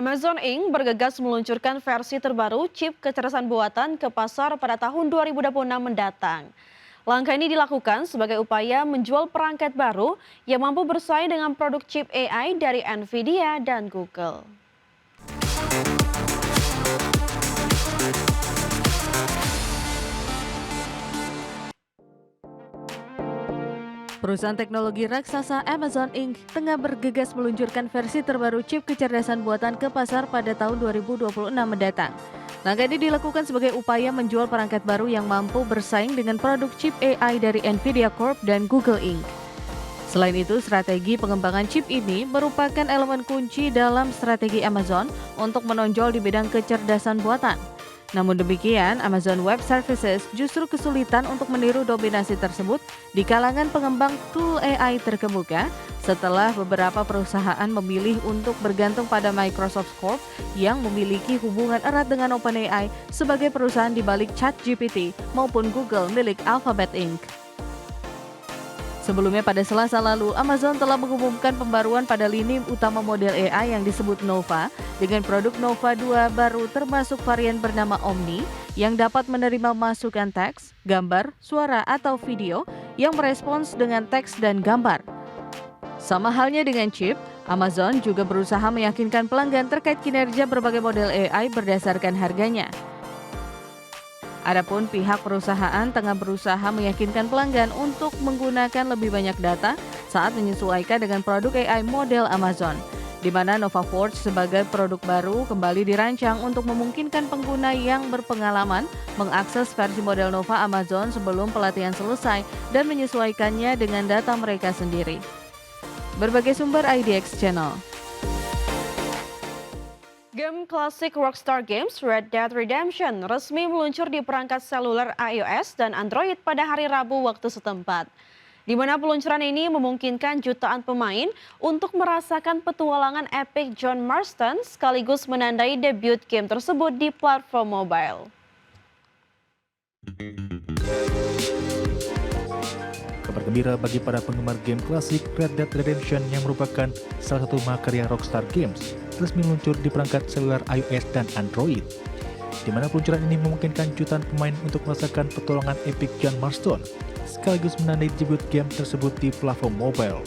Amazon Inc. bergegas meluncurkan versi terbaru chip kecerdasan buatan ke pasar pada tahun 2026 mendatang. Langkah ini dilakukan sebagai upaya menjual perangkat baru yang mampu bersaing dengan produk chip AI dari Nvidia dan Google. Perusahaan teknologi raksasa Amazon Inc. tengah bergegas meluncurkan versi terbaru chip kecerdasan buatan ke pasar pada tahun 2026 mendatang. Langkah ini dilakukan sebagai upaya menjual perangkat baru yang mampu bersaing dengan produk chip AI dari Nvidia Corp dan Google Inc. Selain itu, strategi pengembangan chip ini merupakan elemen kunci dalam strategi Amazon untuk menonjol di bidang kecerdasan buatan. Namun demikian, Amazon Web Services justru kesulitan untuk meniru dominasi tersebut di kalangan pengembang tool AI terkemuka setelah beberapa perusahaan memilih untuk bergantung pada Microsoft Corp yang memiliki hubungan erat dengan OpenAI sebagai perusahaan di balik ChatGPT maupun Google milik Alphabet Inc. Sebelumnya pada Selasa lalu, Amazon telah mengumumkan pembaruan pada lini utama model AI yang disebut Nova dengan produk Nova 2 baru termasuk varian bernama Omni yang dapat menerima masukan teks, gambar, suara, atau video yang merespons dengan teks dan gambar. Sama halnya dengan chip, Amazon juga berusaha meyakinkan pelanggan terkait kinerja berbagai model AI berdasarkan harganya. Adapun pihak perusahaan tengah berusaha meyakinkan pelanggan untuk menggunakan lebih banyak data saat menyesuaikan dengan produk AI model Amazon, di mana Nova Forge sebagai produk baru kembali dirancang untuk memungkinkan pengguna yang berpengalaman mengakses versi model Nova Amazon sebelum pelatihan selesai dan menyesuaikannya dengan data mereka sendiri. Berbagai sumber IDX Channel. Game klasik Rockstar Games Red Dead Redemption resmi meluncur di perangkat seluler iOS dan Android pada hari Rabu waktu setempat. Di mana peluncuran ini memungkinkan jutaan pemain untuk merasakan petualangan epic John Marston sekaligus menandai debut game tersebut di platform mobile. Kabar gembira bagi para penggemar game klasik Red Dead Redemption yang merupakan salah satu mahakarya Rockstar Games resmi meluncur di perangkat seluler iOS dan Android, di mana peluncuran ini memungkinkan jutaan pemain untuk merasakan petualangan epic John Marston sekaligus menandai debut game tersebut di platform mobile.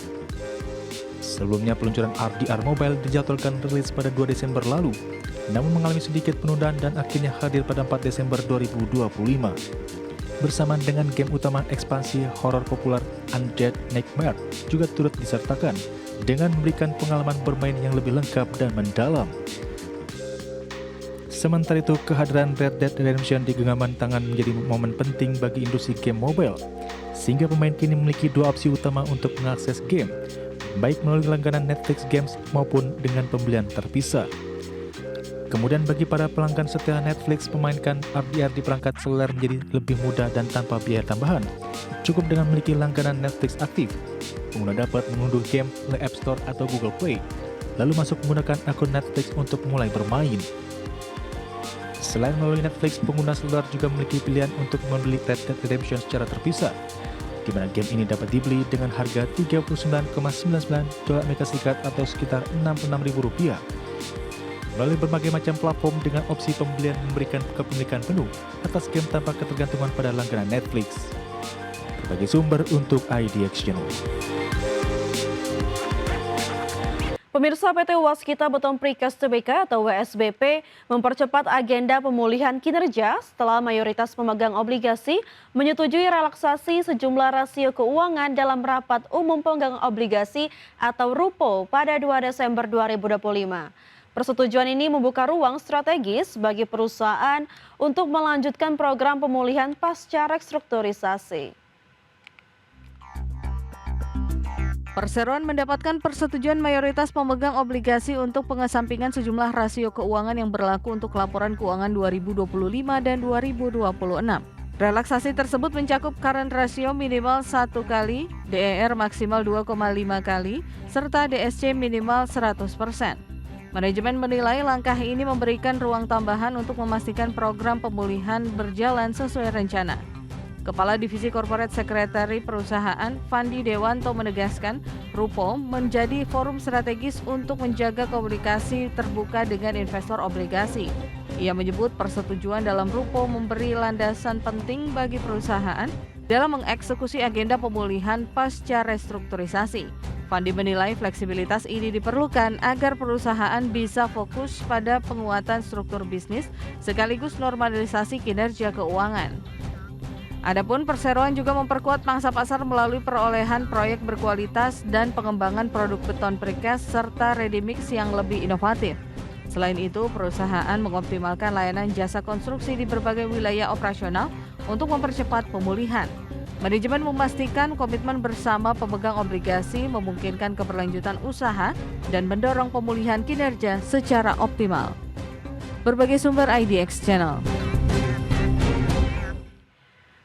Sebelumnya peluncuran RDR Mobile dijadwalkan rilis pada 2 Desember lalu, namun mengalami sedikit penundaan dan akhirnya hadir pada 4 Desember 2025. Bersamaan dengan game utama ekspansi horor populer Undead Nightmare juga turut disertakan dengan memberikan pengalaman bermain yang lebih lengkap dan mendalam. Sementara itu, kehadiran Red Dead Redemption di genggaman tangan menjadi momen penting bagi industri game mobile, sehingga pemain kini memiliki dua opsi utama untuk mengakses game, baik melalui langganan Netflix Games maupun dengan pembelian terpisah. Kemudian bagi para pelanggan setia Netflix, memainkan RDR di perangkat seluler menjadi lebih mudah dan tanpa biaya tambahan. Cukup dengan memiliki langganan Netflix aktif, pengguna dapat mengunduh game melalui App Store atau Google Play, lalu masuk menggunakan akun Netflix untuk mulai bermain. Selain melalui Netflix, pengguna seluler juga memiliki pilihan untuk membeli Red Dead Redemption secara terpisah, di mana game ini dapat dibeli dengan harga $39,99 atau sekitar Rp66.000. Melalui berbagai macam platform dengan opsi pembelian memberikan kepemilikan penuh atas game tanpa ketergantungan pada langganan Netflix. Berbagai sumber untuk IDX Channel. Pemirsa, PT Waskita Beton Precast Tbk atau WSBP mempercepat agenda pemulihan kinerja setelah mayoritas pemegang obligasi menyetujui relaksasi sejumlah rasio keuangan dalam rapat umum pemegang obligasi atau RUPO pada 2 Desember 2025. Persetujuan ini membuka ruang strategis bagi perusahaan untuk melanjutkan program pemulihan pasca restrukturisasi. Perseroan mendapatkan persetujuan mayoritas pemegang obligasi untuk pengesampingan sejumlah rasio keuangan yang berlaku untuk laporan keuangan 2025 dan 2026. Relaksasi tersebut mencakup current ratio minimal 1 kali, DER maksimal 2,5 kali, serta DSC minimal 100%. Manajemen menilai langkah ini memberikan ruang tambahan untuk memastikan program pemulihan berjalan sesuai rencana. Kepala Divisi Corporate Secretary Perusahaan, Fandi Dewanto menegaskan, Rupo menjadi forum strategis untuk menjaga komunikasi terbuka dengan investor obligasi. Ia menyebut persetujuan dalam Rupo memberi landasan penting bagi perusahaan dalam mengeksekusi agenda pemulihan pasca restrukturisasi. Fandi menilai fleksibilitas ini diperlukan agar perusahaan bisa fokus pada penguatan struktur bisnis sekaligus normalisasi kinerja keuangan. Adapun perseroan juga memperkuat pangsa pasar melalui perolehan proyek berkualitas dan pengembangan produk beton precast serta ready mix yang lebih inovatif. Selain itu, perusahaan mengoptimalkan layanan jasa konstruksi di berbagai wilayah operasional untuk mempercepat pemulihan. Manajemen memastikan komitmen bersama pemegang obligasi memungkinkan keberlanjutan usaha dan mendorong pemulihan kinerja secara optimal. Berbagai sumber IDX Channel.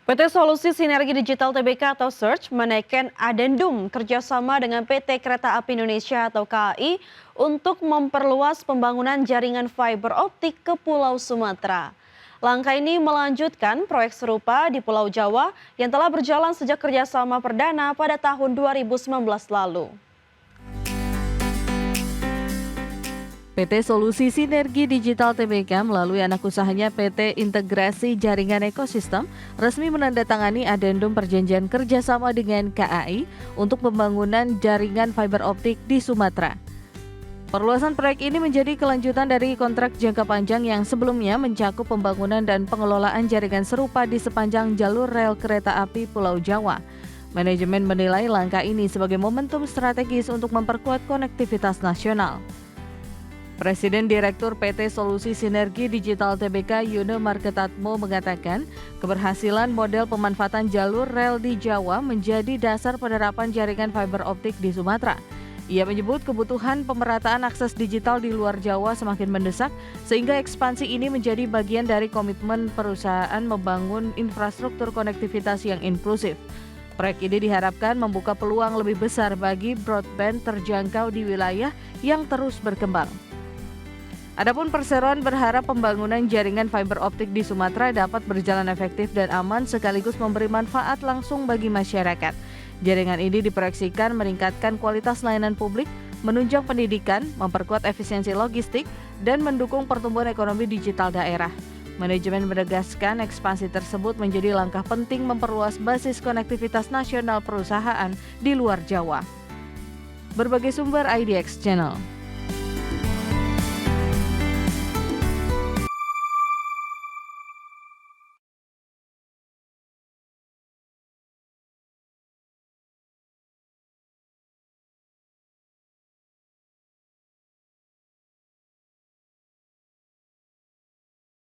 PT Solusi Sinergi Digital Tbk atau Search menaikkan adendum kerjasama dengan PT Kereta Api Indonesia atau KAI untuk memperluas pembangunan jaringan fiber optik ke Pulau Sumatera. Langkah ini melanjutkan proyek serupa di Pulau Jawa yang telah berjalan sejak kerjasama perdana pada tahun 2019 lalu. PT Solusi Sinergi Digital Tbk melalui anak usahanya PT Integrasi Jaringan Ekosistem resmi menandatangani adendum perjanjian kerjasama dengan KAI untuk pembangunan jaringan fiber optik di Sumatera. Perluasan proyek ini menjadi kelanjutan dari kontrak jangka panjang yang sebelumnya mencakup pembangunan dan pengelolaan jaringan serupa di sepanjang jalur rel kereta api Pulau Jawa. Manajemen menilai langkah ini sebagai momentum strategis untuk memperkuat konektivitas nasional. Presiden Direktur PT Solusi Sinergi Digital Tbk Yune Marketatmo mengatakan, keberhasilan model pemanfaatan jalur rel di Jawa menjadi dasar penerapan jaringan fiber optik di Sumatera. Ia menyebut kebutuhan pemerataan akses digital di luar Jawa semakin mendesak, sehingga ekspansi ini menjadi bagian dari komitmen perusahaan membangun infrastruktur konektivitas yang inklusif. Proyek ini diharapkan membuka peluang lebih besar bagi broadband terjangkau di wilayah yang terus berkembang. Adapun perseroan berharap pembangunan jaringan fiber optik di Sumatera dapat berjalan efektif dan aman sekaligus memberi manfaat langsung bagi masyarakat. Jaringan ini diproyeksikan meningkatkan kualitas layanan publik, menunjang pendidikan, memperkuat efisiensi logistik, dan mendukung pertumbuhan ekonomi digital daerah. Manajemen menegaskan ekspansi tersebut menjadi langkah penting memperluas basis konektivitas nasional perusahaan di luar Jawa. Berbagai sumber IDX Channel.